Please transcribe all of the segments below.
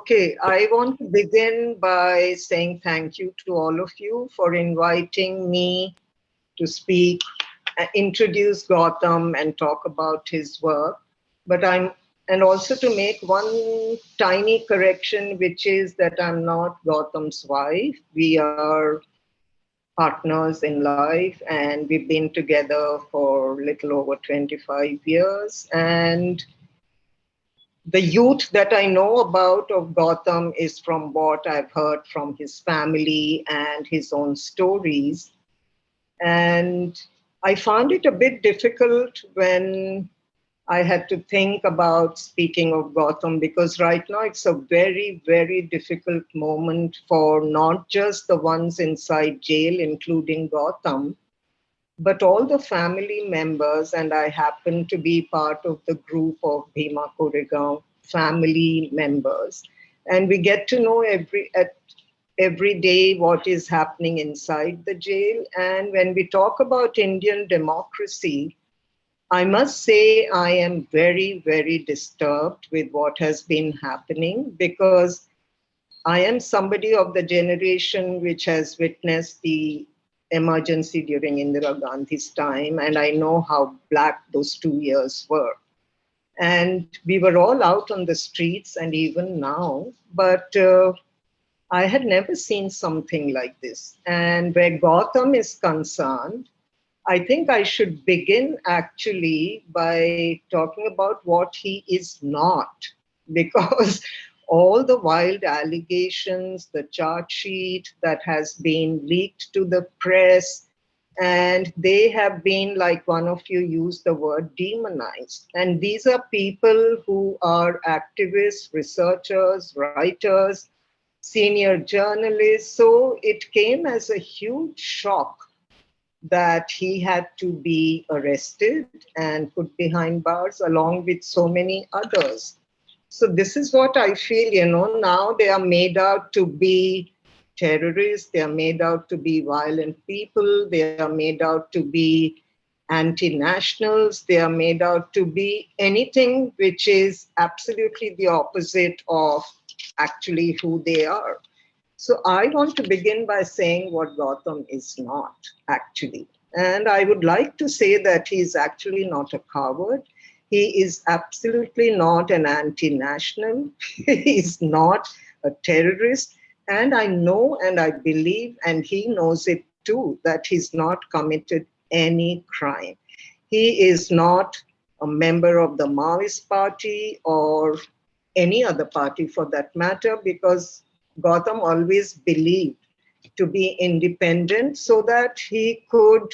Okay, I want to begin by saying thank you to all of you for inviting me to speak, introduce Gautam and talk about his work. But and also to make one tiny correction, which is that I'm not Gautam's wife. We are partners in life and we've been together for a little over 25 years. And the youth that I know about of Gautam is from what I've heard from his family and his own stories. And I found it a bit difficult when I had to think about speaking of Gautam because right now it's a very, very difficult moment for not just the ones inside jail, including Gautam, but all the family members, and I happen to be part of the group of Bhima Koregaon family members. And we get to know every day what is happening inside the jail. And when we talk about Indian democracy, I must say I am very, very disturbed with what has been happening because I am somebody of the generation which has witnessed the emergency during Indira Gandhi's time, and I know how black those 2 years were. And we were all out on the streets, and even now, but I had never seen something like this. And where Gautam is concerned, I think I should begin actually by talking about what he is not, because all the wild allegations, the charge sheet that has been leaked to the press, and they have been, like one of you used the word, demonized. And these are people who are activists, researchers, writers, senior journalists. So it came as a huge shock that he had to be arrested and put behind bars along with so many others. So this is what I feel, now they are made out to be terrorists, they are made out to be violent people, they are made out to be anti-nationals, they are made out to be anything which is absolutely the opposite of actually who they are. So I want to begin by saying what Gautam is not actually. And I would like to say that he is actually not a coward. He is absolutely not an anti-national. He is not a terrorist. And I know and I believe, and he knows it too, that he's not committed any crime. He is not a member of the Maoist party or any other party for that matter, because Gautam always believed to be independent so that he could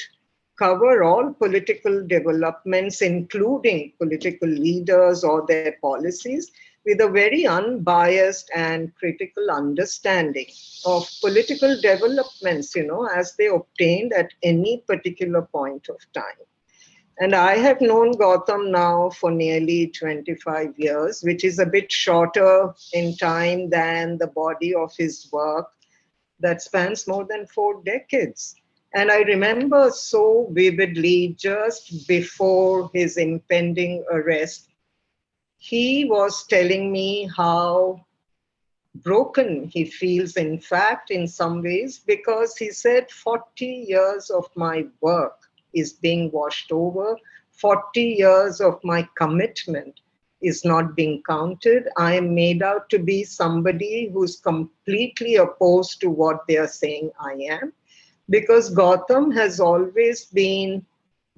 cover all political developments, including political leaders or their policies, with a very unbiased and critical understanding of political developments, as they obtained at any particular point of time. And I have known Gautam now for nearly 25 years, which is a bit shorter in time than the body of his work that spans more than 4 decades. And I remember so vividly just before his impending arrest, he was telling me how broken he feels, in fact, in some ways, because he said 40 years of my work is being washed over. 40 years of my commitment is not being counted. I am made out to be somebody who's completely opposed to what they are saying I am, because Gautam has always been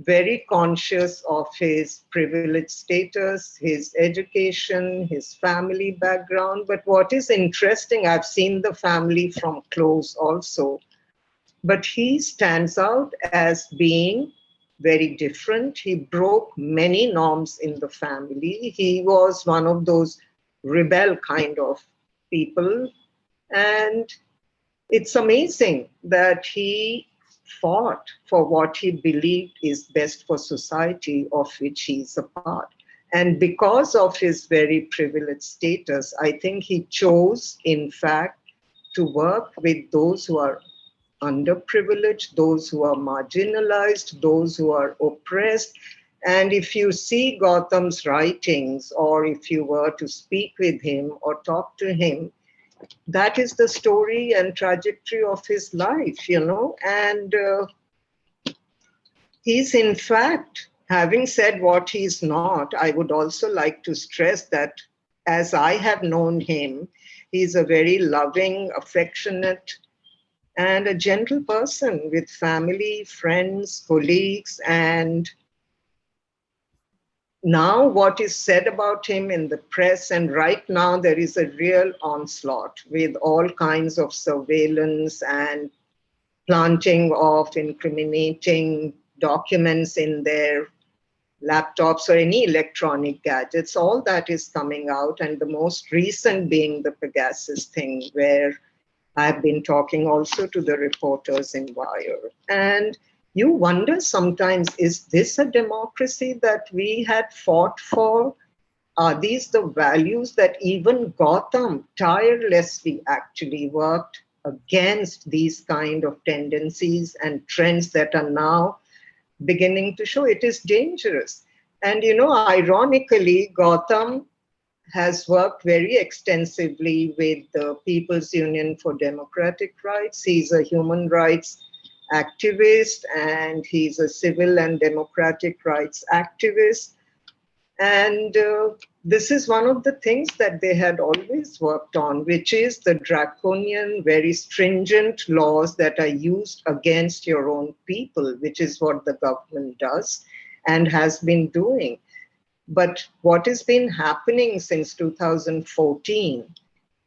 very conscious of his privileged status, his education, his family background. But what is interesting, I've seen the family from close also, but he stands out as being very different. He broke many norms in the family. He was one of those rebel kind of people. And it's amazing that he fought for what he believed is best for society, of which he is a part. And because of his very privileged status, I think he chose, in fact, to work with those who are underprivileged, those who are marginalized, those who are oppressed. And if you see Gautam's writings, or if you were to speak with him or talk to him, that is the story and trajectory of his life, you know. And he's, in fact, having said what he's not, I would also like to stress that as I have known him, he's a very loving, affectionate, and a gentle person with family, friends, colleagues. And now what is said about him in the press, and right now there is a real onslaught with all kinds of surveillance and planting of incriminating documents in their laptops or any electronic gadgets. All that is coming out, and the most recent being the Pegasus thing, where I've been talking also to the reporters in Wire. And you wonder sometimes, is this a democracy that we had fought for? Are these the values that even Gautam tirelessly actually worked against, these kind of tendencies and trends that are now beginning to show? It is dangerous. And, you know, ironically, Gautam has worked very extensively with the People's Union for Democratic Rights. He's a human rights activist, and he's a civil and democratic rights activist. And this is one of the things that they had always worked on, which is the draconian, very stringent laws that are used against your own people, which is what the government does and has been doing. But what has been happening since 2014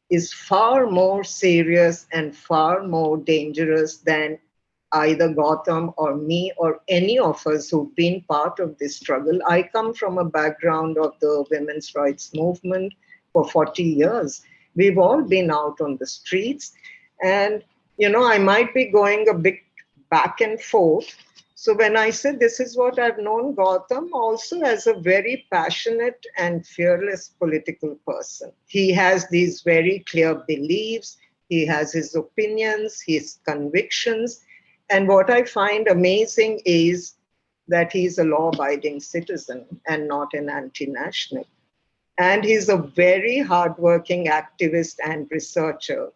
is far more serious and far more dangerous than either Gautam or me or any of us who've been part of this struggle. I come from a background of the women's rights movement for 40 years. We've all been out on the streets. And, you know, I might be going a bit back and forth. So when I said this is what I've known Gautam also as a very passionate and fearless political person. He has these very clear beliefs. He has his opinions, his convictions. And what I find amazing is that he's a law-abiding citizen and not an anti-national. And he's a very hardworking activist and researcher.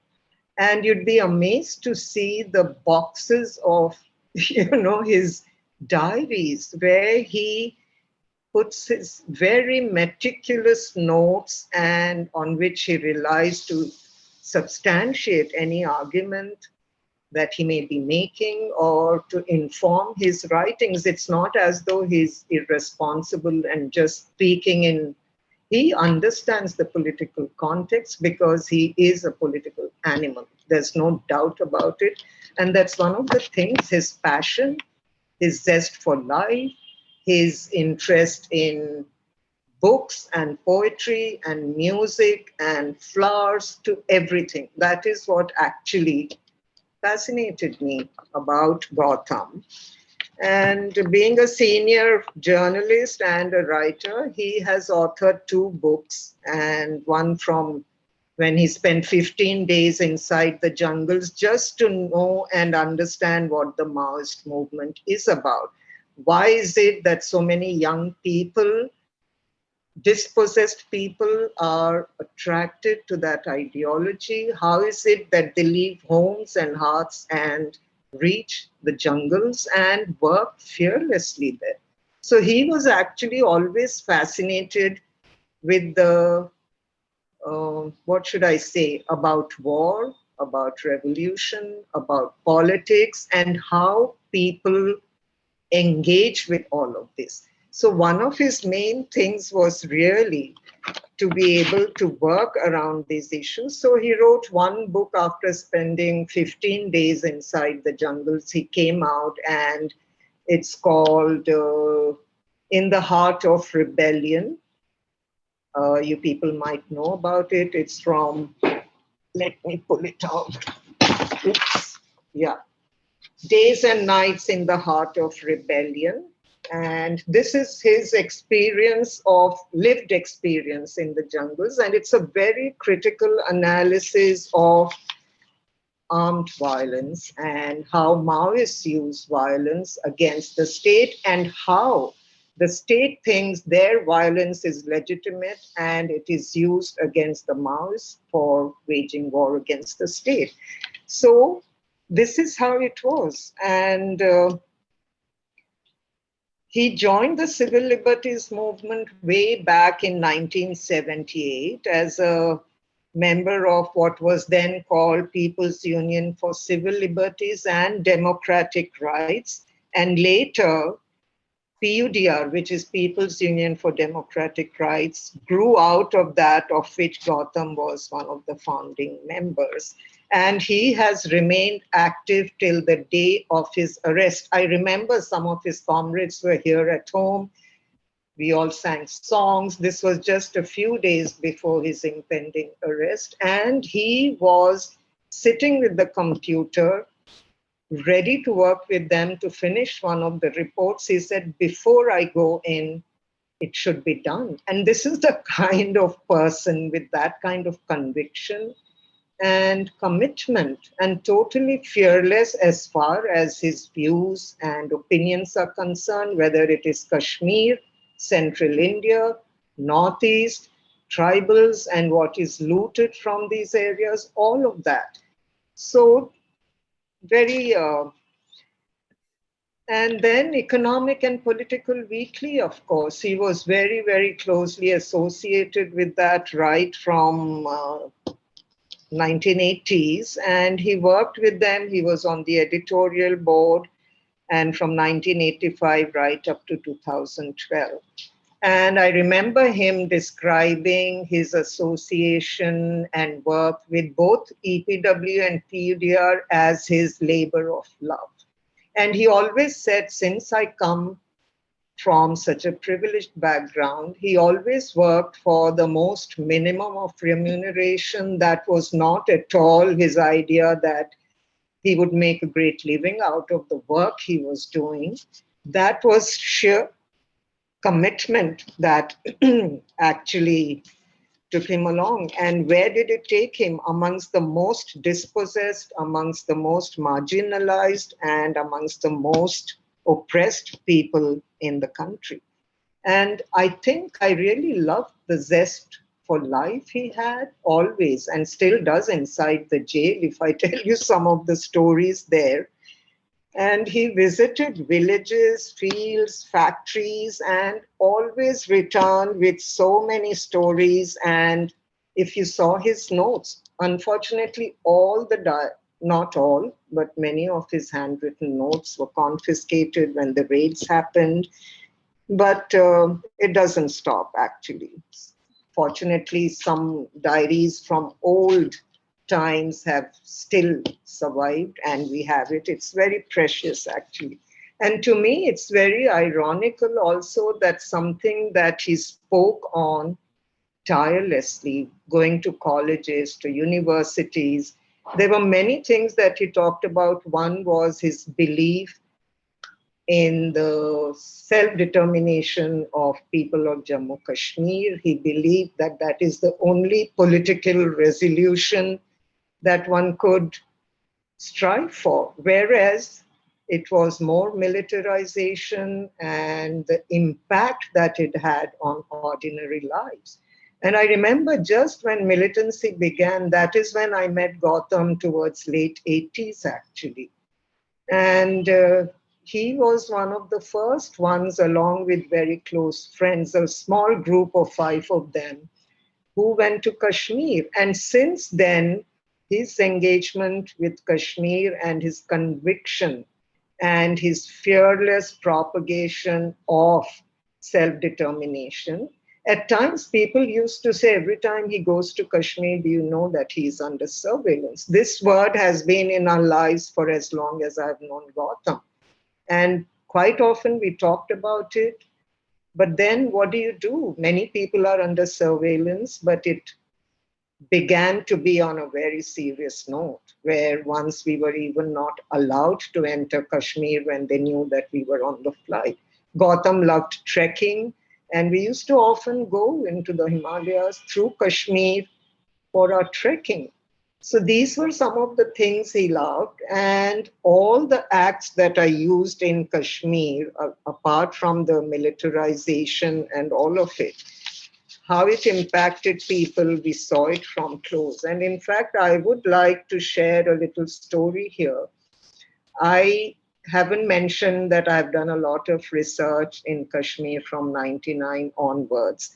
And you'd be amazed to see the boxes of, you know, his diaries where he puts his very meticulous notes and on which he relies to substantiate any argument that he may be making or to inform his writings. It's not as though he's irresponsible and just speaking in, he understands the political context because he is a political animal. There's no doubt about it. And that's one of the things, his passion, his zest for life, his interest in books and poetry and music and flowers, to everything. That is what actually fascinated me about Gautam. And being a senior journalist and a writer, he has authored 2 books, and one from when he spent 15 days inside the jungles just to know and understand what the Maoist movement is about. Why is it that so many young people, dispossessed people, are attracted to that ideology? How is it that they leave homes and hearts and reach the jungles and work fearlessly there? So he was actually always fascinated with the, what should I say, about war, about revolution, about politics, and how people engage with all of this. So one of his main things was really to be able to work around these issues. So he wrote one book after spending 15 days inside the jungles. He came out, and it's called In the Heart of Rebellion. You people might know about it. It's from, let me pull it out. Oops. Yeah. Days and Nights in the Heart of Rebellion. And this is his experience of lived experience in the jungles. And it's a very critical analysis of armed violence and how Maoists use violence against the state, and how The state thinks their violence is legitimate and it is used against the Maoists for waging war against the state. So this is how it was. And he joined the civil liberties movement way back in 1978 as a member of what was then called People's Union for Civil Liberties and Democratic Rights. And later, PUDR, which is People's Union for Democratic Rights, grew out of that, of which Gautam was one of the founding members. And he has remained active till the day of his arrest. I remember some of his comrades were here at home. We all sang songs. This was just a few days before his impending arrest. And he was sitting with the computer, ready to work with them to finish one of the reports. He said, before I go in, it should be done. And this is the kind of person with that kind of conviction and commitment, and totally fearless as far as his views and opinions are concerned, whether it is Kashmir, Central India, Northeast, tribals, and what is looted from these areas, all of that. So very, and then Economic and Political Weekly, of course. He was very, very closely associated with that right from 1980s, and he worked with them. He was on the editorial board, and from 1985 right up to 2012. And I remember him describing his association and work with both EPW and PUDR as his labor of love. And he always said, since I come from such a privileged background, he always worked for the most minimum of remuneration. That was not at all his idea that he would make a great living out of the work he was doing. That was sheer commitment that actually took him along. And where did it take him? Amongst the most dispossessed, amongst the most marginalized, and amongst the most oppressed people in the country. And I think I really loved the zest for life he had always, and still does inside the jail, if I tell you some of the stories there. And he visited villages, fields, factories, and always returned with so many stories. And if you saw his notes, unfortunately, not all, but many of his handwritten notes were confiscated when the raids happened. But it doesn't stop, actually. Fortunately, some diaries from old times have still survived, and we have it. It's very precious, actually. And to me, it's very ironical also that something that he spoke on tirelessly, going to colleges, to universities, there were many things that he talked about. One was his belief in the self-determination of people of Jammu Kashmir. He believed that that is the only political resolution that one could strive for, whereas it was more militarization and the impact that it had on ordinary lives. And I remember just when militancy began, that is when I met Gautam towards late 80s, actually. And he was one of the first ones, along with very close friends, a small group of 5 of them, who went to Kashmir. And since then, his engagement with Kashmir and his conviction and his fearless propagation of self-determination. At times, people used to say, every time he goes to Kashmir, do you know that he's under surveillance? This word has been in our lives for as long as I've known Gautam. And quite often we talked about it. But then what do you do? Many people are under surveillance, but it began to be on a very serious note, where once we were even not allowed to enter Kashmir when they knew that we were on the flight. Gautam loved trekking, and we used to often go into the Himalayas through Kashmir for our trekking. So these were some of the things he loved, and all the acts that are used in Kashmir, apart from the militarization and all of it, how it impacted people, we saw it from close. And in fact, I would like to share a little story here. I haven't mentioned that I've done a lot of research in Kashmir from 99 onwards.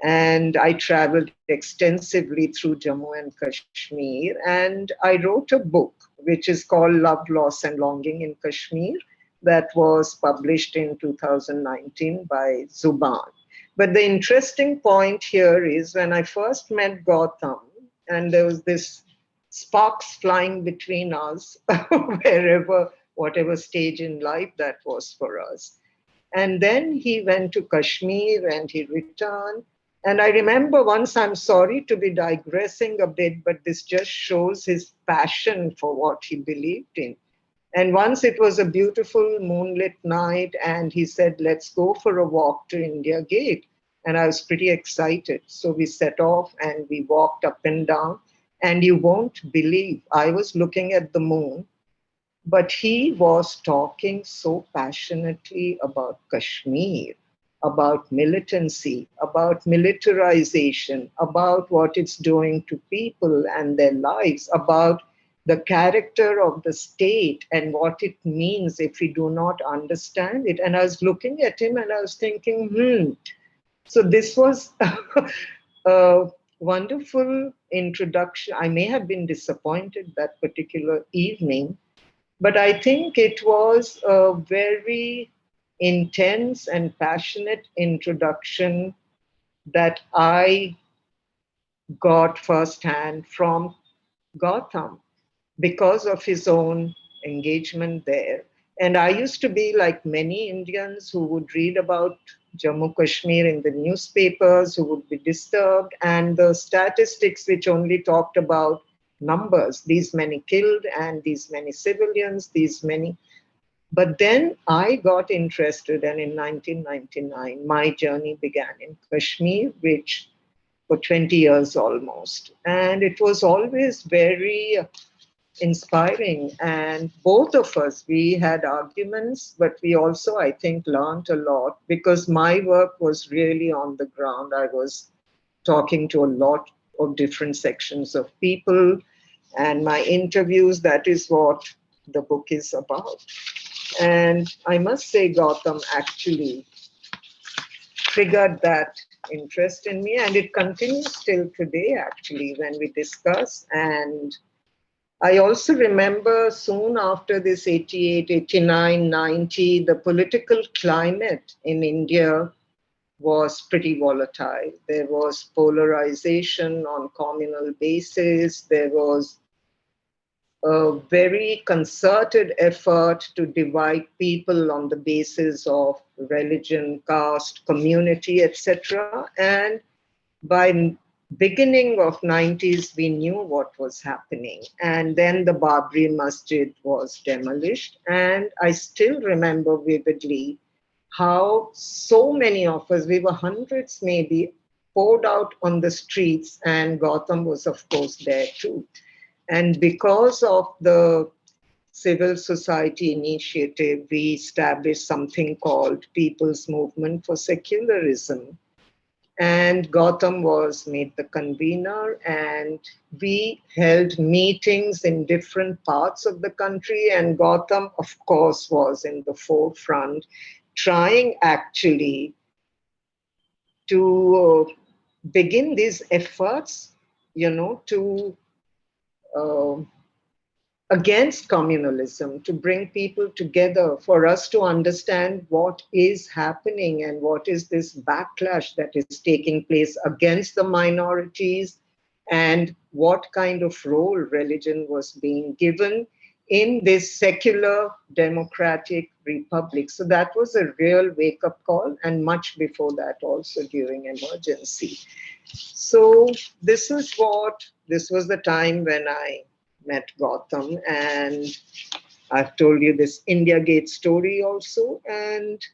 And I traveled extensively through Jammu and Kashmir. And I wrote a book which is called Love, Loss, and Longing in Kashmir, that was published in 2019 by Zuban. But the interesting point here is when I first met Gautam, and there was this sparks flying between us, wherever, whatever stage in life that was for us. And then he went to Kashmir and he returned. And I remember once, I'm sorry to be digressing a bit, but this just shows his passion for what he believed in. And once it was a beautiful moonlit night, and he said, let's go for a walk to India Gate. And I was pretty excited. So we set off and we walked up and down. And you won't believe, I was looking at the moon, but he was talking so passionately about Kashmir, about militancy, about militarization, about what it's doing to people and their lives, about the character of the state and what it means if we do not understand it. And I was looking at him and I was thinking, So this was a wonderful introduction. I may have been disappointed that particular evening, but I think it was a very intense and passionate introduction that I got firsthand from Gautam because of his own engagement there. And I used to be like many Indians who would read about Jammu Kashmir in the newspapers, who would be disturbed, and the statistics which only talked about numbers, these many killed and these many civilians, these many. But then I got interested, and in 1999, my journey began in Kashmir, which for 20 years almost. And it was always very inspiring. And both of us, we had arguments, but we also, I think, learned a lot because my work was really on the ground. I was talking to a lot of different sections of people, and my interviews, that is what the book is about. And I must say, Gautam actually triggered that interest in me, and it continues till today, actually, when we discuss. And I also remember soon after this 88, 89, 90, the political climate in India was pretty volatile. There was polarization on communal basis. There was a very concerted effort to divide people on the basis of religion, caste, community, etc. And by beginning of 90s, we knew what was happening. And then the Babri Masjid was demolished. And I still remember vividly how so many of us, we were hundreds maybe, poured out on the streets, and Gautam was, of course, there too. And because of the civil society initiative, we established something called People's Movement for Secularism. And Gautam was made the convener, and we held meetings in different parts of the country. And Gautam, of course, was in the forefront, trying actually to begin these efforts, to uh, against communalism, to bring people together, for us to understand what is happening and what is this backlash that is taking place against the minorities, and what kind of role religion was being given in this secular democratic republic. So that was a real wake-up call, and much before that also during emergency. So this was the time when I met Gautam, and I've told you this India Gate story also. And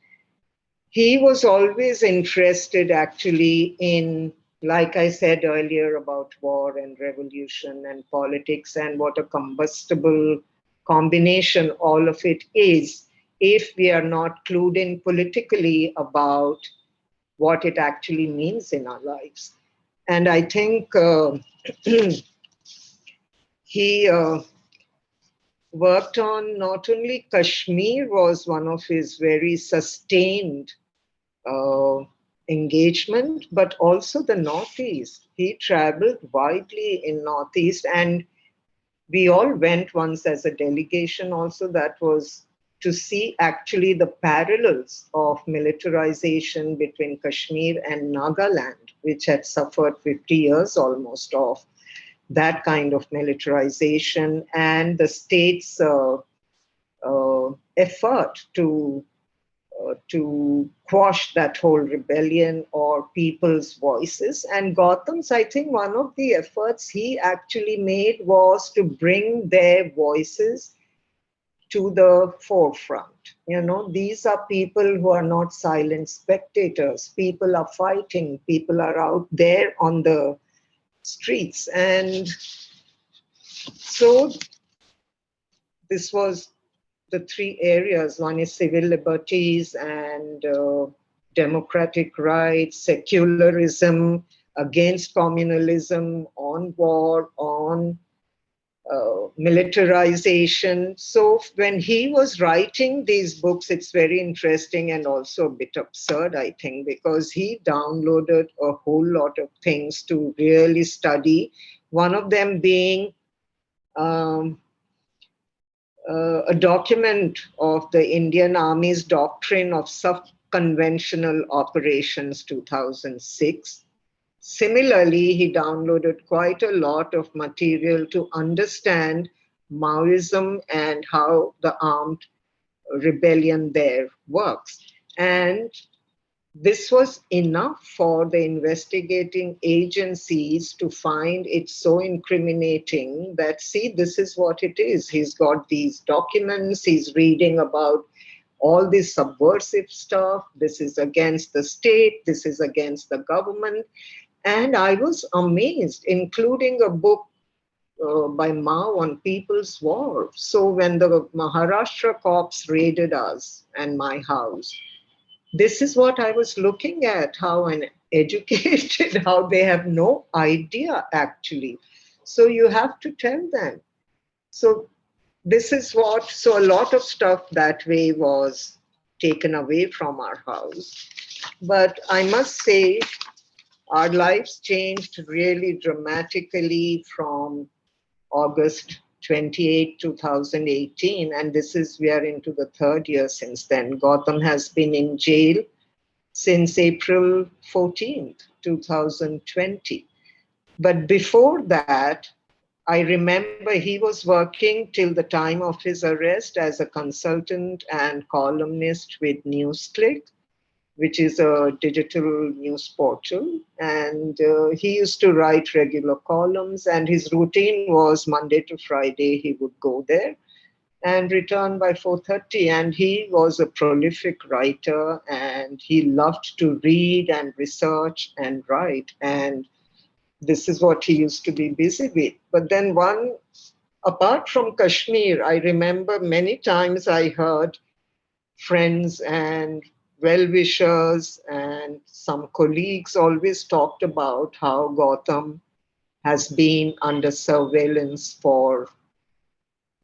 he was always interested actually in Like I said earlier about war and revolution and politics and what a combustible combination all of it is, if we are not clued in politically about what it actually means in our lives. And I think he worked on not only Kashmir was one of his very sustained uh, engagement, but also the Northeast. He traveled widely in Northeast, and we all went once as a delegation also. That was to see actually the parallels of militarization between Kashmir and Nagaland, which had suffered 50 years almost of that kind of militarization, and the state's effort to quash that whole rebellion or people's voices. And Gautam's, I think, one of the efforts he actually made was to bring their voices to the forefront. You know, these are people who are not silent spectators. People are fighting, people are out there on the streets. And so this was the three areas. One is civil liberties and democratic rights, secularism, against communalism, on war, on militarization. So when he was writing these books, it's very interesting and also a bit absurd, I think, because he downloaded a whole lot of things to really study. One of them being um, a document of the Indian Army's Doctrine of Subconventional Operations 2006. Similarly, he downloaded quite a lot of material to understand Maoism and how the armed rebellion there works. And this was enough for the investigating agencies to find it so incriminating that, see, this is what it is. He's got these documents, he's reading about all this subversive stuff. This is against the state, this is against the government. And I was amazed, including a book by Mao on People's War. So when the Maharashtra cops raided us and my house, this is what I was looking at, how uneducated, how they have no idea actually. So you have to tell them. So this is what, so a lot of stuff that way was taken away from our house. But I must say, our lives changed really dramatically from August 28, 2018, and this is, we are into the third year since then. Gautam has been in jail since April 14th, 2020. But before that, I remember he was working till the time of his arrest as a consultant and columnist with NewsClick, which is a digital news portal. And he used to write regular columns, and his routine was Monday to Friday, he would go there and return by 4:30. And he was a prolific writer, and he loved to read and research and write. And this is what he used to be busy with. But then apart from Kashmir, I remember many times I heard friends and well-wishers and some colleagues always talked about how Gautam has been under surveillance for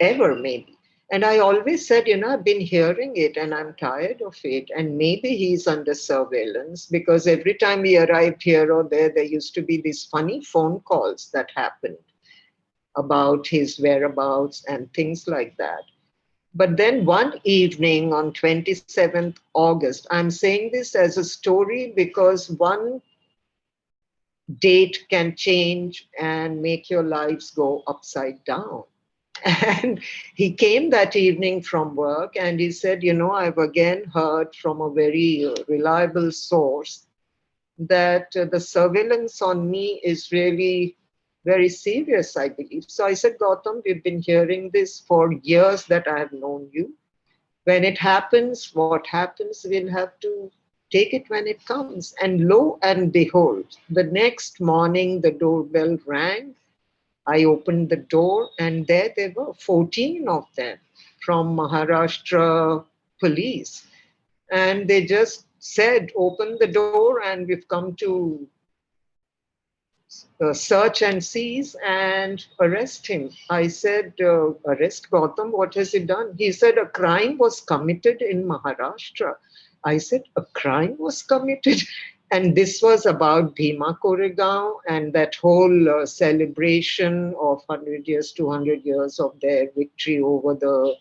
ever, maybe. And I always said, I've been hearing it and I'm tired of it. And maybe he's under surveillance, because every time he arrived here or there used to be these funny phone calls that happened about his whereabouts and things like that. But then one evening on 27th August, I'm saying this as a story because one date can change and make your lives go upside down. And he came that evening from work and he said, I've again heard from a very reliable source that the surveillance on me is really very serious, I believe. So I said, Gautam, we've been hearing this for years that I have known you. When it happens, what happens, we'll have to take it when it comes. And lo and behold, the next morning the doorbell rang. I opened the door, and there they were, 14 of them from Maharashtra police. And they just said, open the door, and we've come to search and seize and arrest him. I said, arrest Gautam, what has he done? He said, a crime was committed in Maharashtra. I said, a crime was committed? And this was about Bhima Koregaon and that whole celebration of 100 years, 200 years of their victory over the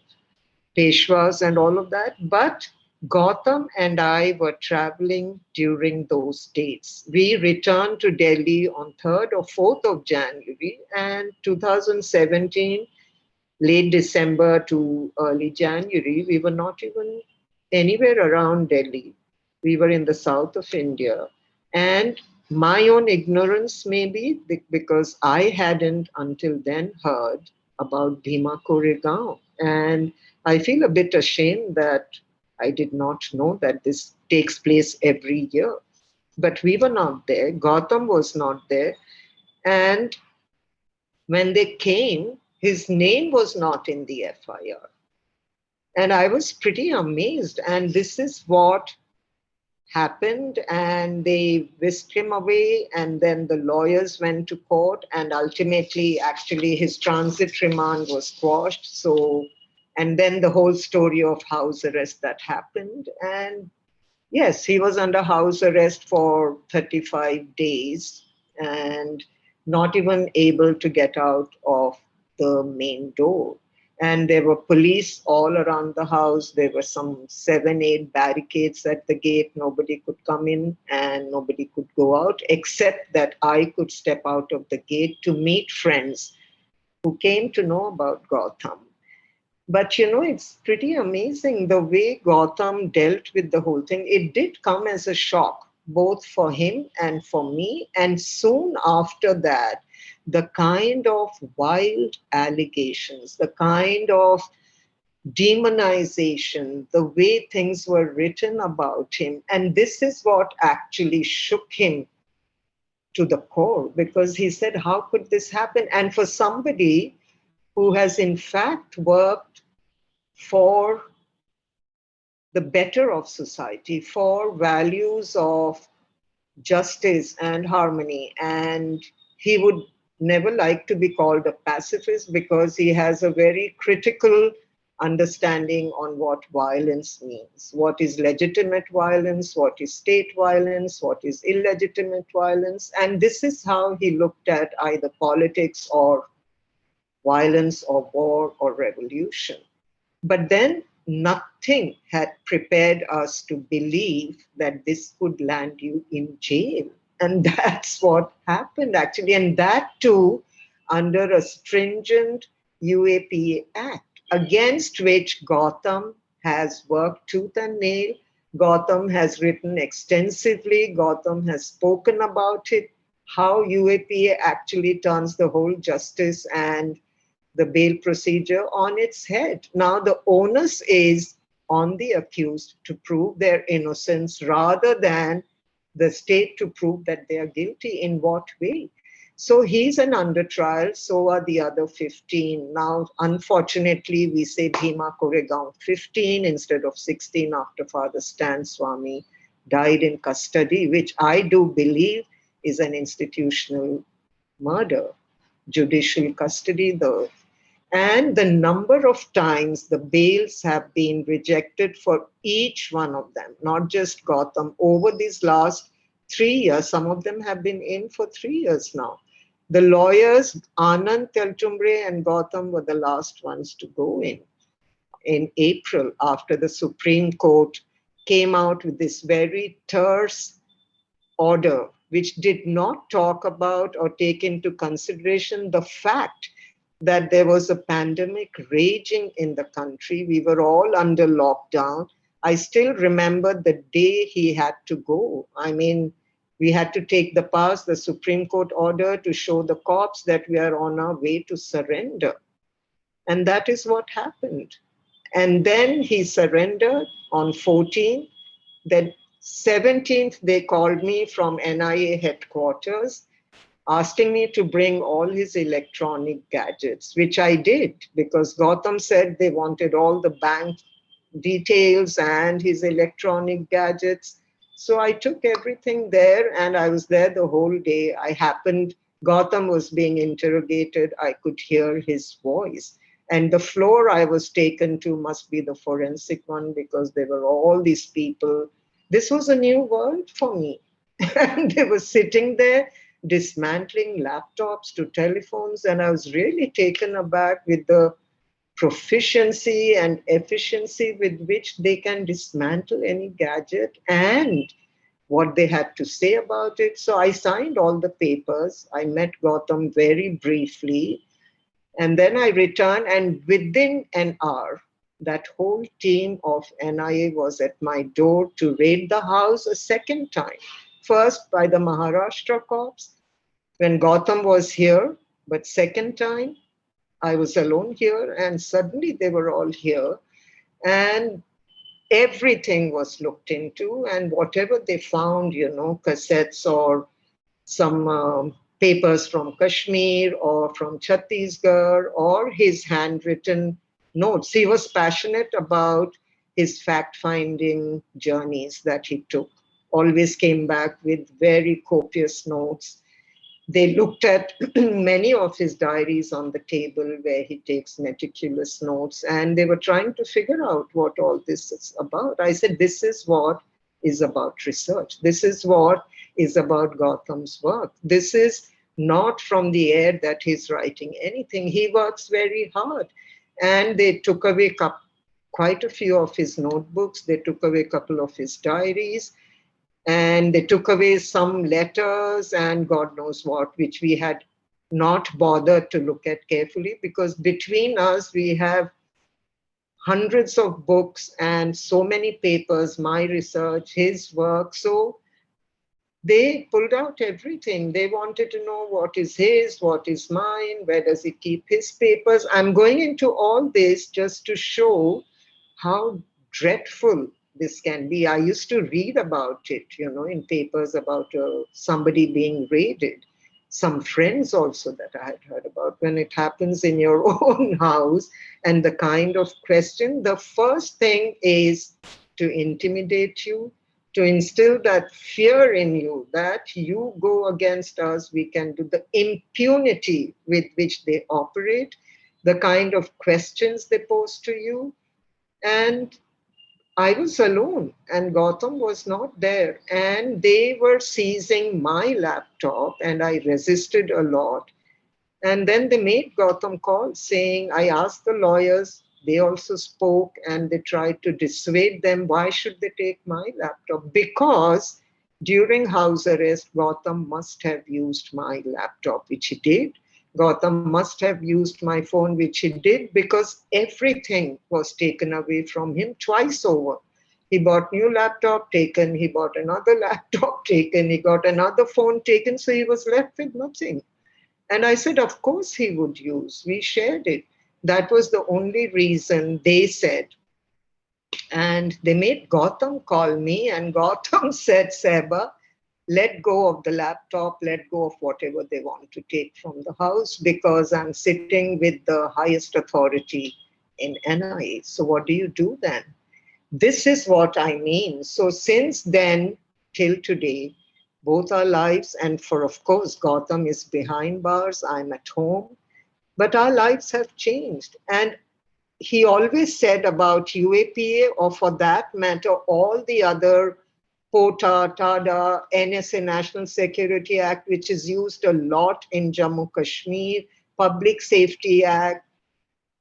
Peshwas and all of that. But Gautam and I were traveling during those dates. We returned to Delhi on 3rd or 4th of January, and 2017, late December to early January, we were not even anywhere around Delhi. We were in the south of India. And my own ignorance, maybe, because I hadn't until then heard about Bhima Koregaon. And I feel a bit ashamed that I did not know that this takes place every year. But we were not there. Gautam was not there. And when they came, his name was not in the FIR. And I was pretty amazed. And this is what happened. And they whisked him away. And then the lawyers went to court. And ultimately, actually, his transit remand was quashed. So, and then the whole story of house arrest that happened. And yes, he was under house arrest for 35 days and not even able to get out of the main door. And there were police all around the house. There were some 7, 8 barricades at the gate. Nobody could come in and nobody could go out, except that I could step out of the gate to meet friends who came to know about Gautam. But it's pretty amazing the way Gautam dealt with the whole thing. It did come as a shock, both for him and for me. And soon after that, the kind of wild allegations, the kind of demonization, the way things were written about him. And this is what actually shook him to the core, because he said, how could this happen? And for somebody who has in fact worked for the better of society, for values of justice and harmony. And he would never like to be called a pacifist because he has a very critical understanding on what violence means. What is legitimate violence? What is state violence? What is illegitimate violence? And this is how he looked at either politics or violence or war or revolution. But then nothing had prepared us to believe that this could land you in jail. And that's what happened, actually. And that too, under a stringent UAPA Act, against which Gautam has worked tooth and nail. Gautam has written extensively. Gautam has spoken about it, how UAPA actually turns the whole justice and the bail procedure on its head. Now the onus is on the accused to prove their innocence rather than the state to prove that they are guilty. In what way? So he's an under trial, so are the other 15. Now, unfortunately, we say Bhima Koregaon 15 instead of 16 after Father Stan Swami died in custody, which I do believe is an institutional murder. Judicial custody, and the number of times the bails have been rejected for each one of them, not just Gautam. Over these last 3 years, some of them have been in for 3 years now. The lawyers, Anand Teltumbre and Gautam, were the last ones to go in April, after the Supreme Court came out with this very terse order, which did not talk about or take into consideration the fact that there was a pandemic raging in the country. We were all under lockdown. I still remember the day he had to go. I mean, we had to take the Supreme Court order to show the cops that we are on our way to surrender. And that is what happened. And then he surrendered on 14. Then 17th, they called me from NIA headquarters asking me to bring all his electronic gadgets, which I did because Gautam said they wanted all the bank details and his electronic gadgets. So I took everything there and I was there the whole day. Gautam was being interrogated. I could hear his voice. And the floor I was taken to must be the forensic one because there were all these people. This was a new world for me. And they were sitting there dismantling laptops to telephones. And I was really taken aback with the proficiency and efficiency with which they can dismantle any gadget and what they had to say about it. So I signed all the papers. I met Gautam very briefly. And then I returned, and within an hour, that whole team of NIA was at my door to raid the house a second time. First by the Maharashtra cops when Gautam was here, but second time I was alone here, and suddenly they were all here. And everything was looked into, and whatever they found, cassettes or some papers from Kashmir or from Chhattisgarh or his handwritten notes. He was passionate about his fact finding journeys that he took, always came back with very copious notes. They looked at many of his diaries on the table where he takes meticulous notes, and they were trying to figure out what all this is about. I said, this is what is about research. This is what is about Gautam's work. This is not from the air that he's writing anything. He works very hard. And they took away quite a few of his notebooks. They took away a couple of his diaries. And they took away some letters and God knows what, which we had not bothered to look at carefully because between us, we have hundreds of books and so many papers, my research, his work. So they pulled out everything. They wanted to know what is his, what is mine, where does he keep his papers. I'm going into all this just to show how dreadful this can be. I used to read about it, in papers about somebody being raided. Some friends also that I had heard about. When it happens in your own house and the kind of question, the first thing is to intimidate you, to instill that fear in you that you go against us, we can do the impunity with which they operate, the kind of questions they pose to you. And I was alone and Gautam was not there. And they were seizing my laptop and I resisted a lot. And then they made Gautam call saying, I asked the lawyers, they also spoke and they tried to dissuade them. Why should they take my laptop? Because during house arrest, Gautam must have used my laptop, which he did. Gautam must have used my phone, which he did, because everything was taken away from him twice over. He bought new laptop taken, he bought another laptop taken, he got another phone taken, so he was left with nothing. And I said, of course he would use. We shared it. That was the only reason they said. And they made Gautam call me, and Gautam said, Sahba, let go of the laptop, let go of whatever they want to take from the house because I'm sitting with the highest authority in NIA. So what do you do then? This is what I mean. So since then till today, both our lives, and for of course, Gautam is behind bars, I'm at home, but our lives have changed. And he always said about UAPA, or for that matter, all the other POTA, TADA, NSA, National Security Act, which is used a lot in Jammu Kashmir, Public Safety Act,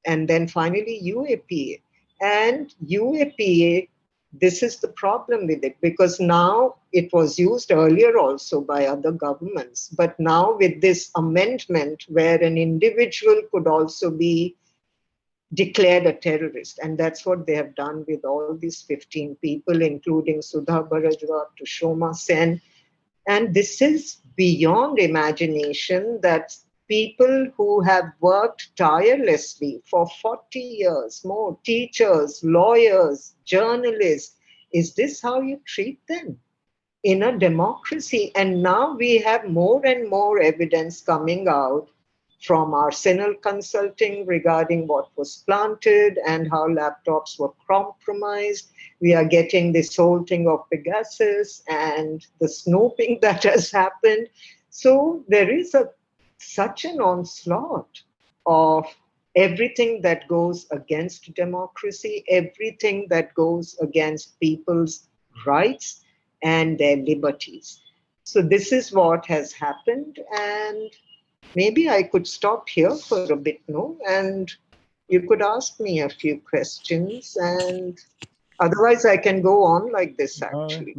and then finally UAPA. And UAPA, this is the problem with it, because now it was used earlier also by other governments, but now with this amendment where an individual could also be declared a terrorist. And that's what they have done with all these 15 people, including Sudha Bharajwar to Shoma Sen. And this is beyond imagination that people who have worked tirelessly for 40 years, more teachers, lawyers, journalists, Is this how you treat them in a democracy? And now we have more and more evidence coming out from Arsenal Consulting regarding what was planted and how laptops were compromised. We are getting this whole thing of Pegasus and the snooping that has happened. So there is such an onslaught of everything that goes against democracy, everything that goes against people's rights and their liberties. So this is what has happened, and maybe I could stop here for a bit, no? And you could ask me a few questions, and otherwise I can go on like this actually.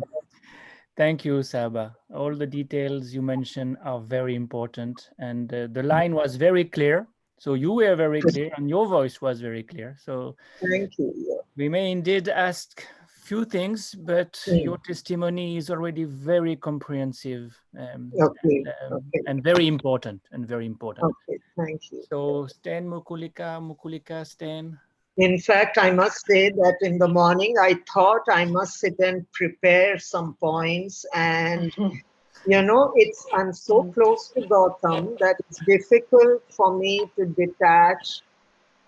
Thank you, Sahba. All the details you mentioned are very important, and the line was very clear. So you were very clear, and your voice was very clear. So Thank you. we may indeed ask few things, but your testimony is already very comprehensive, Okay. and very important, and very important. Okay, thank you. So Stan Mukulika, Stan. In fact, I must say that in the morning, I thought I must sit and prepare some points. And, I'm so close to Gautam that it's difficult for me to detach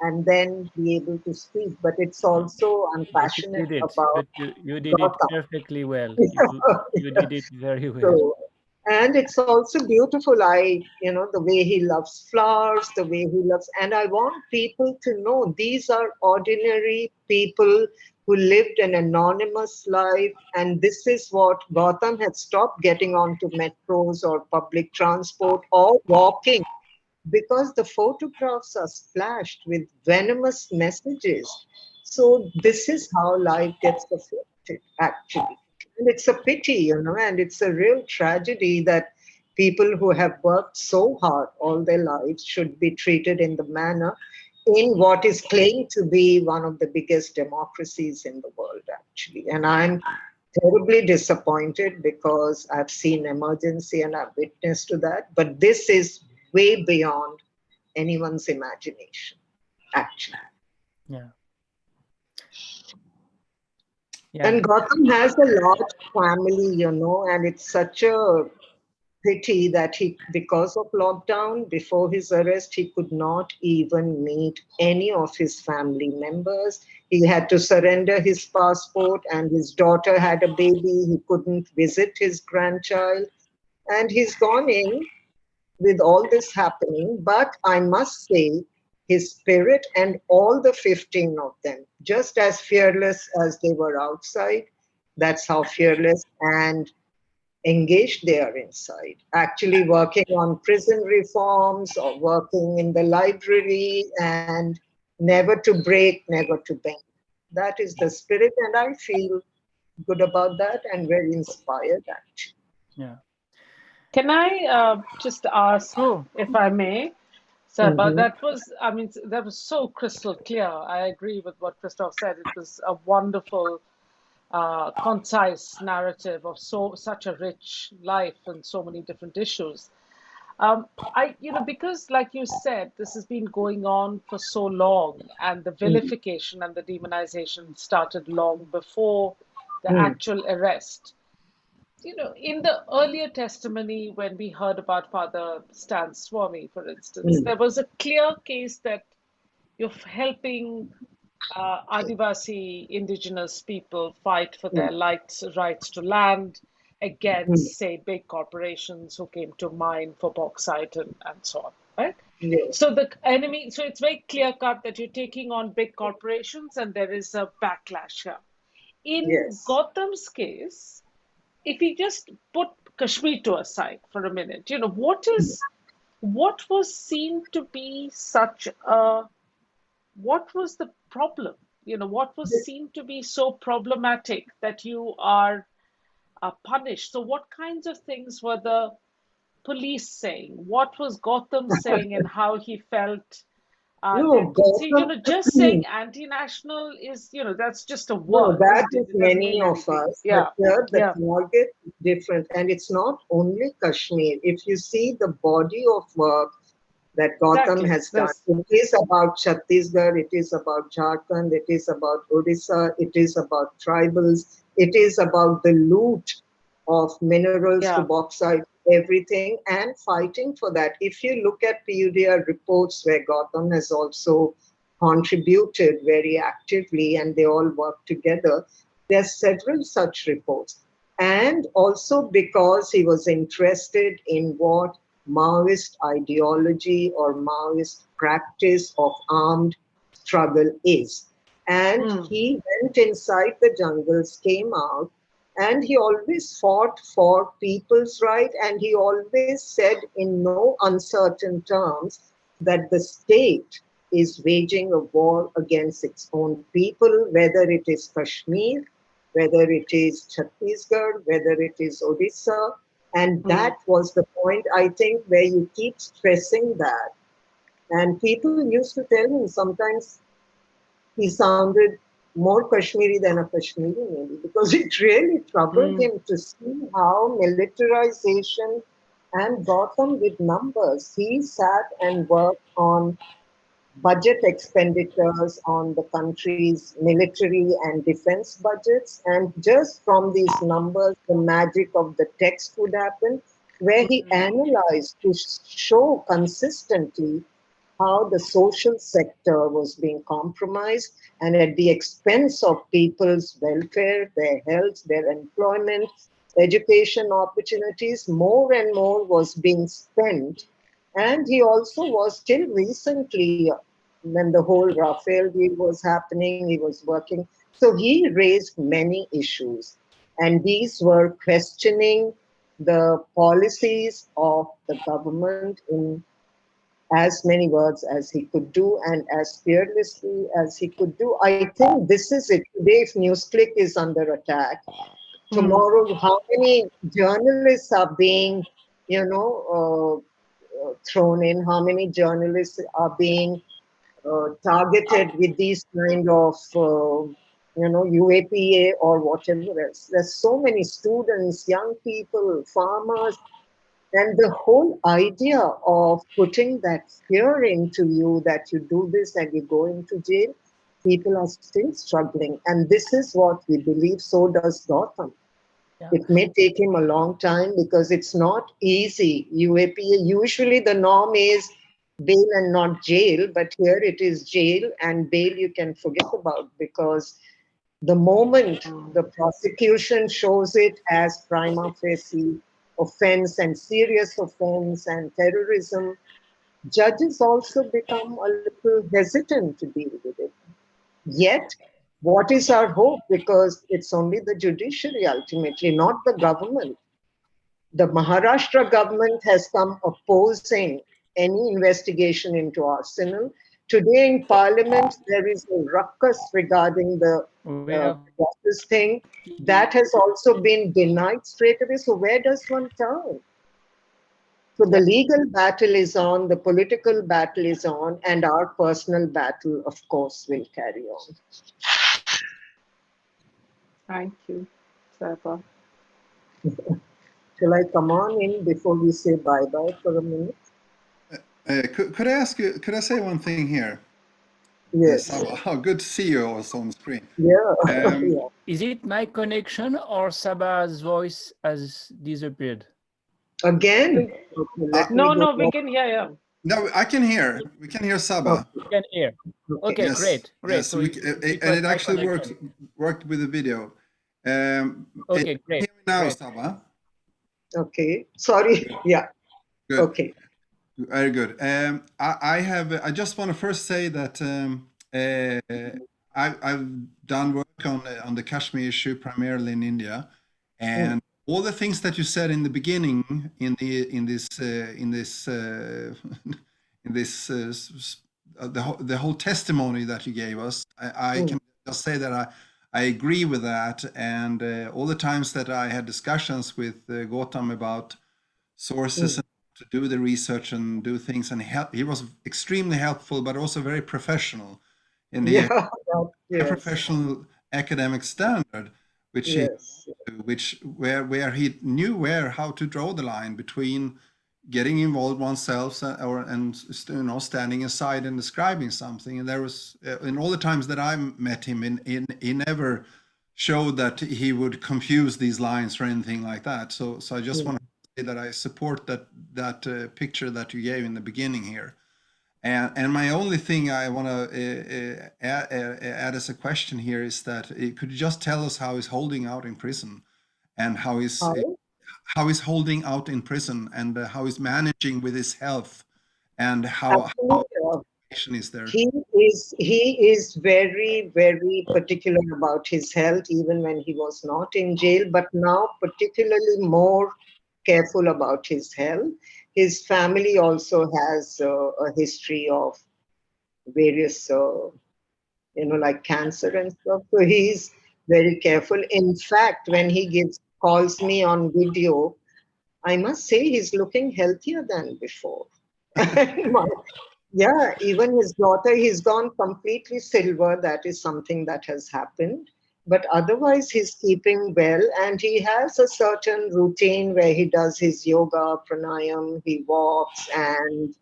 and then be able to speak. But it's also, I'm But you passionate did it. about But you did it Gautam. perfectly well. You did it very well. So, and it's also beautiful. The way he loves flowers, the way he loves, and I want people to know these are ordinary people who lived an anonymous life. And this is what Gautam had stopped getting onto metros or public transport or walking because the photographs are splashed with venomous messages. So this is how life gets affected, actually. And it's a pity, and it's a real tragedy that people who have worked so hard all their lives should be treated in the manner in what is claimed to be one of the biggest democracies in the world, actually. And I'm terribly disappointed because I've seen emergency and I've witnessed to that. But this is way beyond anyone's imagination, actually. Yeah. And Gautam has a large family, and it's such a pity that because of lockdown, before his arrest, he could not even meet any of his family members. He had to surrender his passport, and his daughter had a baby. He couldn't visit his grandchild. And he's gone in with all this happening. But I must say, his spirit and all the 15 of them, just as fearless as they were outside, that's how fearless and engaged they are inside, actually working on prison reforms or working in the library and never to break, never to bend. That is the spirit, and I feel good about that and very inspired, actually. Yeah. Can I just ask, Sure. if I may, Sahba, Mm-hmm. that was so crystal clear. I agree with what Christoph said. It was a wonderful, concise narrative of such a rich life and so many different issues. Because like you said, this has been going on for so long, and the vilification and the demonization started long before the Mm-hmm. actual arrest. In the earlier testimony, when we heard about Father Stan Swami, for instance, there was a clear case that you're helping Adivasi indigenous people fight for their rights to land against, say, big corporations who came to mine for bauxite and so on, right? Yes. So it's very clear cut that you're taking on big corporations and there is a backlash here. In Yes. Gautam's case, if we just put Kashmir to aside for a minute, what was seen to be what was the problem? What was seen to be so problematic that you are punished? So what kinds of things were the police saying? What was Gautam saying and how he felt? No, Gautam. Just saying anti-national is, that's just a No, word, that isn't it? is It doesn't many mean of anything. us, but Yeah, here the yeah, target is different. And it's not only Kashmir. If you see the body of work that Gautam exactly. has done, it is about Chhattisgarh, it is about Jharkhand, it is about Odisha, it is about tribals, It is about the loot of minerals to Yeah. bauxite, everything, and fighting for that. If you look at PUDR reports where Gautam has also contributed very actively and they all work together, there are several such reports. And also because he was interested in what Maoist ideology or Maoist practice of armed struggle is. And Mm. he went inside the jungles, came out, and he always fought for people's right. And he always said in no uncertain terms that the state is waging a war against its own people, whether it is Kashmir, whether it is Chhattisgarh, whether it is Odisha. And Mm. that was the point, I think, where you keep stressing that. And people used to tell me sometimes he sounded more Kashmiri than a Kashmiri, maybe, because it really troubled Mm. him to see how militarization and Gautam with numbers. He sat and worked on budget expenditures on the country's military and defense budgets. And just from these numbers, the magic of the text would happen, where he Mm. analyzed to show consistently how the social sector was being compromised and at the expense of people's welfare, their health, their employment, education opportunities, more and more was being spent. And he also was till recently, when the whole Rafael deal was happening, he was working. So he raised many issues. And these were questioning the policies of the government in as many words as he could do and as fearlessly as he could do. I think this is it. Today, if NewsClick is under attack, Mm. tomorrow, how many journalists are being, thrown in? How many journalists are being targeted with these kind of, UAPA or whatever else? There's so many students, young people, farmers, and the whole idea of putting that fear into you that you do this and you go into jail, people are still struggling. And this is what we believe, so does Gautam. Yeah. It may take him a long time because it's not easy. UAPA, usually the norm is bail and not jail, but here it is jail, and bail you can forget about, because the moment Mm. the prosecution shows it as prima facie offense and serious offense and terrorism, judges also become a little hesitant to deal with it. Yet, what is our hope? Because it's only the judiciary ultimately, not the government. The Maharashtra government has come opposing any investigation into arsenal. Today in Parliament, there is a ruckus regarding the We have process thing. TB. That has also been denied straight away. So where does one turn? So the Yeah. legal battle is on, the political battle is on, and our personal battle, of course, will carry on. Thank you, Sahba. Shall I come on in before we say bye bye for a minute? Could I ask you? Could I say one thing here? Yes. Sahba, oh, good to see you also on the screen. Yeah. Um, Yeah. Is it my connection or Saba's voice has disappeared? Again. We- Okay, uh, let me No, go no, we back. can hear you. no, I can hear. We can hear Saba. Okay. You can hear. Okay. Okay, Yes, great, great. yes. So it And was it my actually connection. worked with the video. You Okay, can great, hear me now, great. Saba. Okay. Sorry. Yeah. Good, Okay. very good. I have. I just want to first say that I've done work on the Kashmir issue primarily in India, Mm. and all the things that you said in the beginning in this in this the whole testimony that you gave us, I Mm. can just say that I agree with that, and all the times that I had discussions with Gautam about sources Mm. and to do the research and do things, and he was extremely helpful, but also very professional, and he Yeah. had a Yes. professional academic standard, which he Yes. which where he knew where how to draw the line between getting involved oneself standing aside and describing something. And there was in all the times that I met him, he never show that he would confuse these lines or anything like that. So I just want to say that I support that picture that you gave in the beginning here. And my only thing I want to add as a question here is that could you just tell us how he's holding out in prison, and how he's holding out in prison, and how he's managing with his health, and how Absolutely. situation is there? He is very, very particular about his health, even when he was not in jail, but now particularly more careful about his health. His family also has a history of various, like cancer and stuff. So he's very careful. In fact, when he calls me on video, I must say he's looking healthier than before. Yeah, even his daughter, he's gone completely silver. That is something that has happened. But otherwise, he's keeping well, and he has a certain routine where he does his yoga, pranayam, he walks, and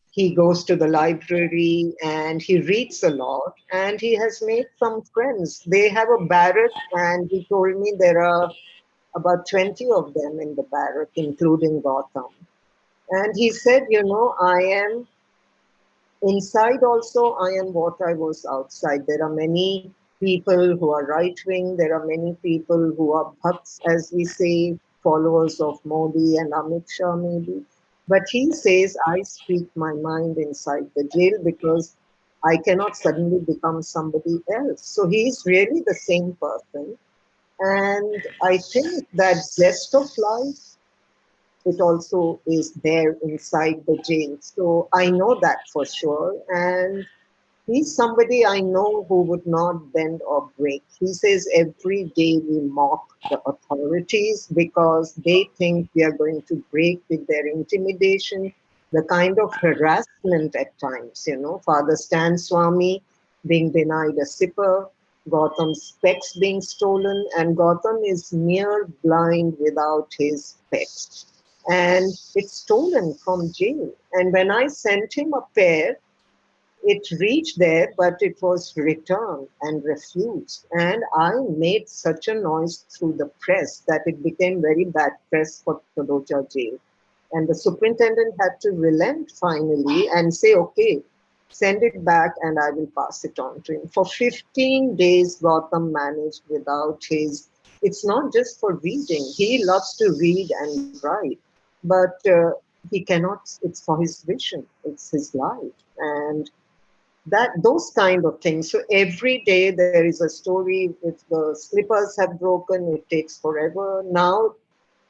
he goes to the library, and he reads a lot, and he has made some friends. They have a barrack, and he told me there are about 20 of them in the barrack, including Gautam. And he said, I am inside also, I am what I was outside. There are many people who are right wing. There are many people who are bhakts, as we say, followers of Modi and Amit Shah, maybe. But he says, I speak my mind inside the jail because I cannot suddenly become somebody else. So he's really the same person. And I think that zest of life, it also is there inside the jail. So I know that for sure. And he's somebody I know who would not bend or break. He says every day we mock the authorities because they think we are going to break with their intimidation, the kind of harassment at times, Father Stan Swami being denied a sipper, Gautam's specs being stolen, and Gautam is near blind without his specs. And it's stolen from jail. And when I sent him a pair, it reached there, but it was returned and refused. And I made such a noise through the press that it became very bad press for Taloja jail. And the superintendent had to relent finally and say, okay, send it back and I will pass it on to him. For 15 days, Gautam managed without his, it's not just for reading. He loves to read and write, but he cannot, it's for his vision, it's his life. And those kind of things. So every day there is a story. If the slippers have broken, it takes forever. Now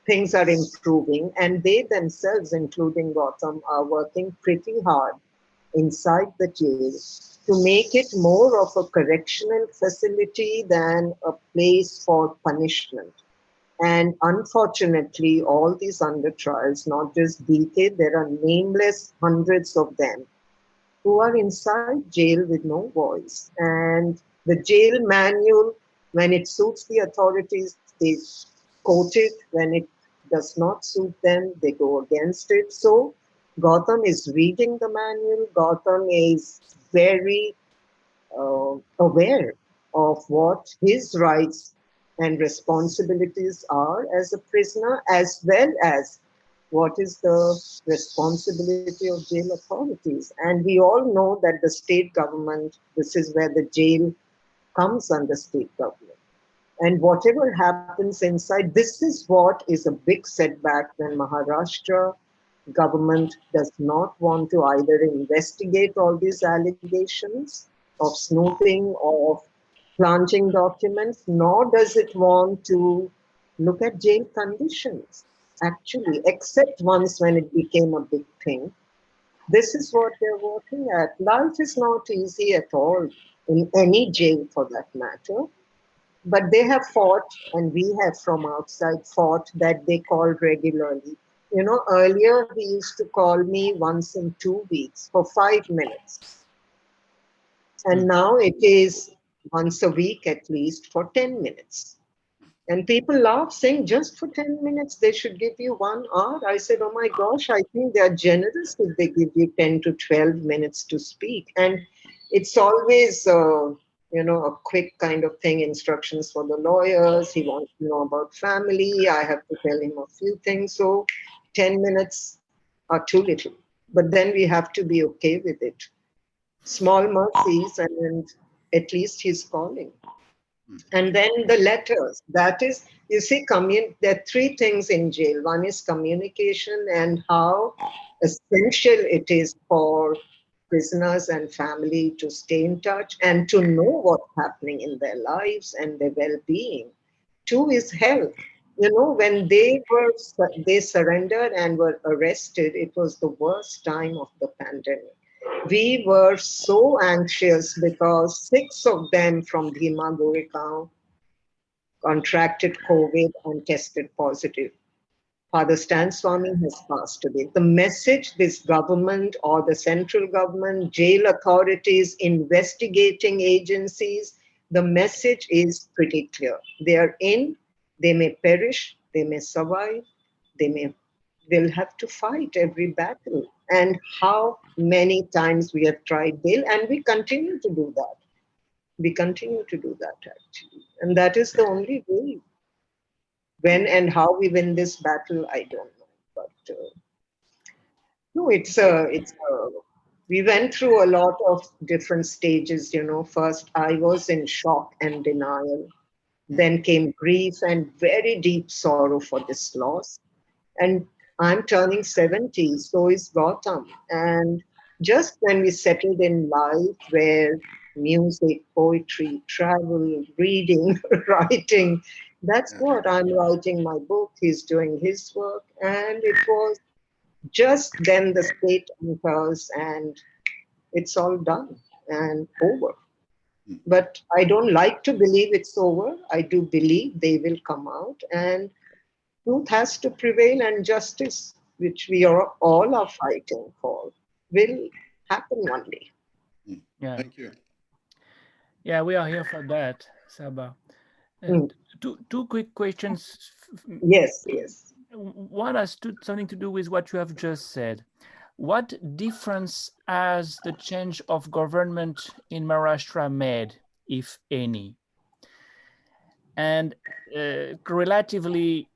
things are improving, and they themselves, including Gautam, are working pretty hard inside the jail to make it more of a correctional facility than a place for punishment. And unfortunately, all these under trials, not just DK, there are nameless hundreds of them who are inside jail with no voice. And the jail manual, when it suits the authorities, they quote it. When it does not suit them, they go against it. So Gautam is reading the manual. Gautam is very aware of what his rights and responsibilities are as a prisoner, as well as what is the responsibility of jail authorities. And we all know that the state government, this is where the jail comes under state government. And whatever happens inside, this is what is a big setback when Maharashtra government does not want to either investigate all these allegations of snooping, of planting documents, nor does it want to look at jail conditions, actually, except once when it became a big thing. This is what they're working at. Life is not easy at all, in any jail for that matter. But they have fought, and we have from outside fought, that they call regularly. Earlier he used to call me once in 2 weeks for 5 minutes. And now it is once a week at least for 10 minutes. And people laugh, saying, just for 10 minutes, they should give you 1 hour. I said, oh my gosh, I think they are generous if they give you 10 to 12 minutes to speak. And it's always a quick kind of thing, instructions for the lawyers. He wants to know about family. I have to tell him a few things. So 10 minutes are too little. But then we have to be okay with it. Small mercies, and at least he's calling. And then the letters. That is, you see, there are three things in jail. One is communication, and how essential it is for prisoners and family to stay in touch and to know what's happening in their lives and their well-being. Two is health. When they surrendered and were arrested, it was the worst time of the pandemic. We were so anxious because 6 of them from Bhima Goregaon contracted COVID and tested positive. Father Stan Swami has passed away. The message this government or the central government, jail authorities, investigating agencies, the message is pretty clear. They are in, they may perish, they may survive, will have to fight every battle. And how many times we have tried bail, and we continue to do that. We continue to do that actually. And that is the only way. When and how we win this battle, I don't know. But no, we went through a lot of different stages. First, I was in shock and denial. Then came grief and very deep sorrow for this loss. And I'm turning 70, so is Gautam. And just when we settled in life, where music, poetry, travel, reading, writing, that's what I'm writing my book. He's doing his work. And it was just then the state enters and it's all done and over. But I don't like to believe it's over. I do believe they will come out, and truth has to prevail, and justice, which we all are fighting for, will happen one day. Yeah. Thank you. Yeah, we are here for that, Sahba. Two quick questions. Yes. One has something to do with what you have just said. What difference has the change of government in Maharashtra made, if any? And relatively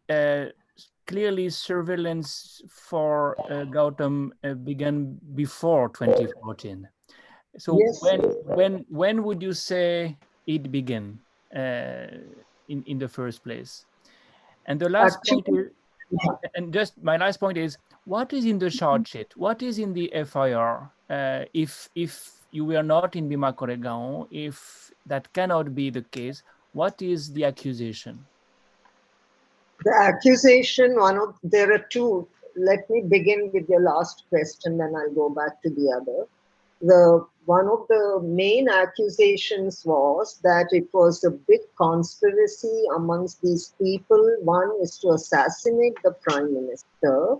clearly, surveillance for Gautam began before 2014. So Yes. when would you say it began in the first place? And the last point is, and just my last point is, what is in the charge sheet? What is in the FIR? If you were not in Bhima Goregaon, if that cannot be the case, what is the accusation? The accusation, there are two. Let me begin with your last question, then I'll go back to the other. One of the main accusations was that it was a big conspiracy amongst these people. One is to assassinate the prime minister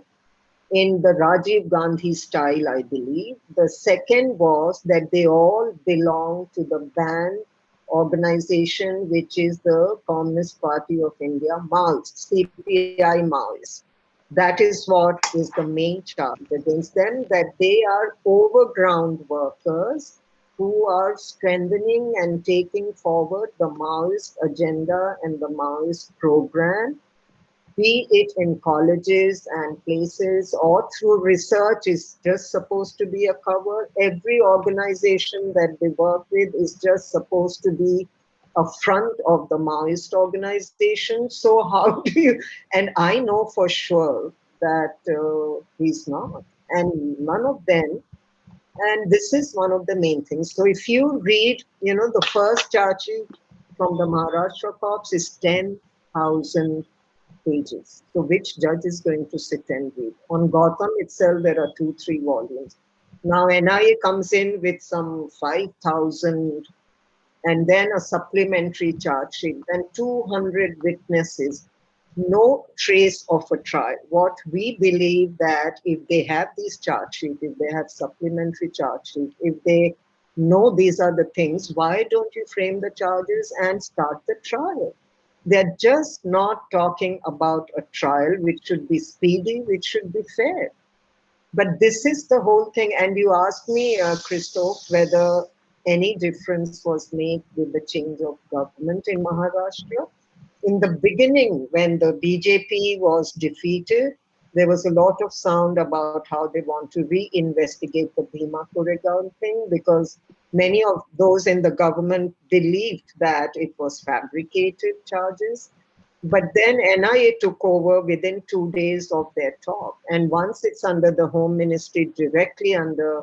in the Rajiv Gandhi style, I believe. The second was that they all belong to the banned organization, which is the Communist Party of India, Maoist, CPI Maoist. That is what is the main charge against them, that they are overground workers who are strengthening and taking forward the Maoist agenda and the Maoist program, be it in colleges and places or through research is just supposed to be a cover. Every organization that they work with is just supposed to be a front of the Maoist organization. So how do you, and I know for sure that he's not, and none of them. And this is one of the main things. So if you read, the first charge sheet from the Maharashtra Corps is 10,000 pages. So which judge is going to sit and read? On Gautam itself, there are 2-3 volumes. Now NIA comes in with some 5,000 and then a supplementary charge sheet, then 200 witnesses, no trace of a trial. What we believe that if they have these charge sheet, if they have supplementary charge sheet, if they know these are the things, why don't you frame the charges and start the trial? They're just not talking about a trial which should be speedy, which should be fair. But this is the whole thing. And you asked me, Christophe, whether any difference was made with the change of government in Maharashtra. In the beginning, when the BJP was defeated, there was a lot of sound about how they want to reinvestigate the Bhima Koregaon thing because many of those in the government believed that it was fabricated charges. But then NIA took over within 2 days of their talk. And once it's under the Home Ministry, directly under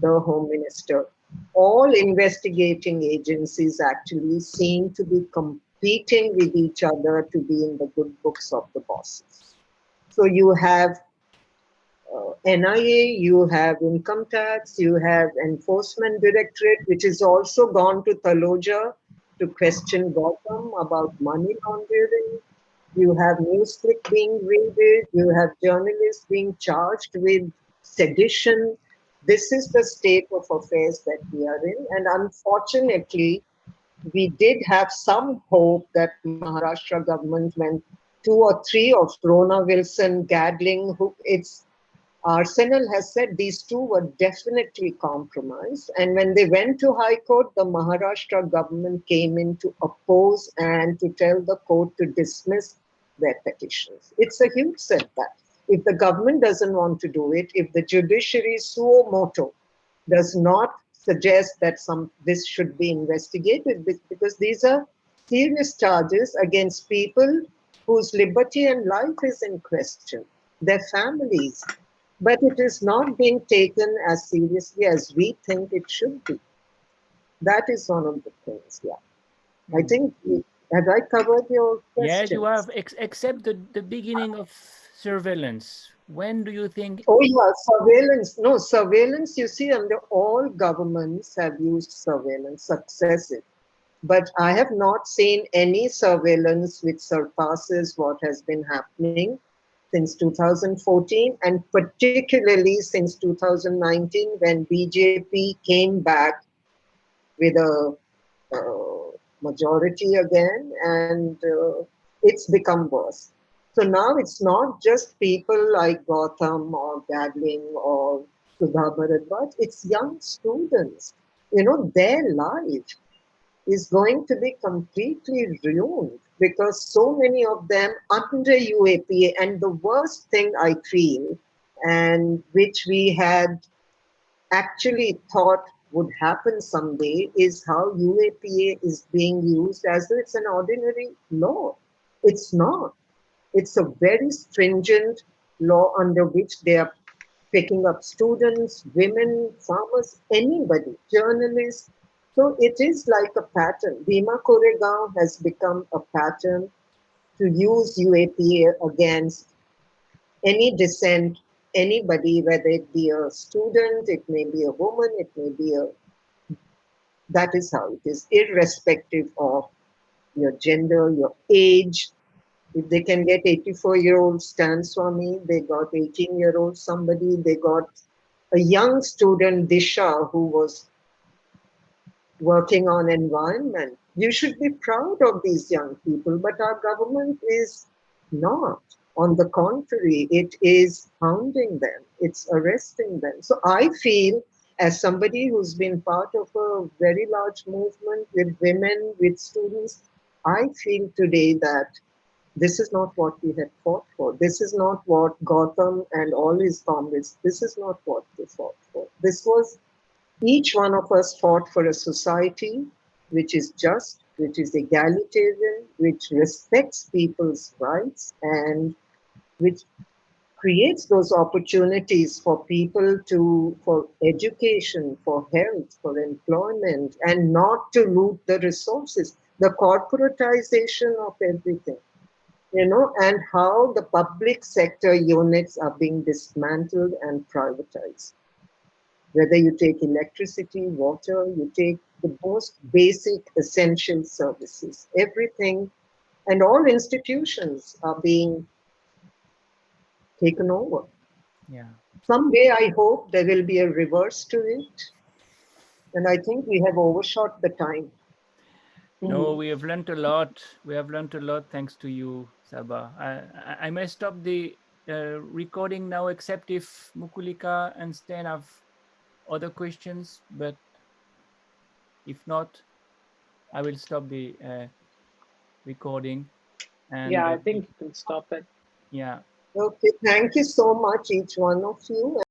the Home Minister, all investigating agencies actually seem to be competing with each other to be in the good books of the bosses. So you have NIA, you have income tax, you have enforcement directorate, which is also gone to Taloja to question Gautam about money laundering. You have Newsclick being raided. You have journalists being charged with sedition. This is the state of affairs that we are in. And unfortunately, we did have some hope that Maharashtra government, when 2 or 3 of Rona Wilson, Gadling, who it's Arsenal has said these two were definitely compromised. And when they went to High Court, the Maharashtra government came in to oppose and to tell the court to dismiss their petitions. It's a huge setback. If the government doesn't want to do it, if the judiciary suo moto does not suggest that this should be investigated, because these are serious charges against people whose liberty and life is in question, their families. But it is not being taken as seriously as we think it should be. That is one of the things, yeah. I think, have I covered your question? Yes, you have, except the beginning of surveillance. When do you think? Oh, yeah, surveillance. No, surveillance, you see, under all governments have used surveillance, successive. But I have not seen any surveillance which surpasses what has been happening since 2014, and particularly since 2019, when BJP came back with a majority again, and it's become worse. So now it's not just people like Gautam or Gadling or Sudha Bharadwaj, it's young students. Their life is going to be completely ruined because so many of them under UAPA, and the worst thing I feel, and which we had actually thought would happen someday, is how UAPA is being used as though it's an ordinary law. It's not. It's a very stringent law under which they are picking up students, women, farmers, anybody, journalists. So it is like a pattern. Bhima Koregaon has become a pattern to use UAPA against any dissent, anybody, whether it be a student, it may be a woman, it may be that is how it is, irrespective of your gender, your age. If they can get 84-year-old Stan Swami, they got 18-year-old somebody, they got a young student, Disha, who was working on environment. You should be proud of these young people, but our government is not. On the contrary, it is hounding them, it's arresting them. So I feel, as somebody who's been part of a very large movement with women, with students, I feel today that this is not what we had fought for. This is not what Gautam and all his comrades, this is not what they fought for. This was, each one of us fought for a society which is just, which is egalitarian, which respects people's rights, and which creates those opportunities for people for education, for health, for employment, and not to loot the resources. The corporatization of everything. And how the public sector units are being dismantled and privatized. Whether you take electricity, water, you take the most basic essential services, everything, and all institutions are being taken over. Yeah. Someday I hope there will be a reverse to it. And I think we have overshot the time. No, we have learned a lot. We have learned a lot thanks to you, Sahba. I may stop the recording now, except if Mukulika and Stan have other questions, but If not, I will stop the recording. And yeah, I think you can stop it. yeah. Okay, thank you so much, each one of you.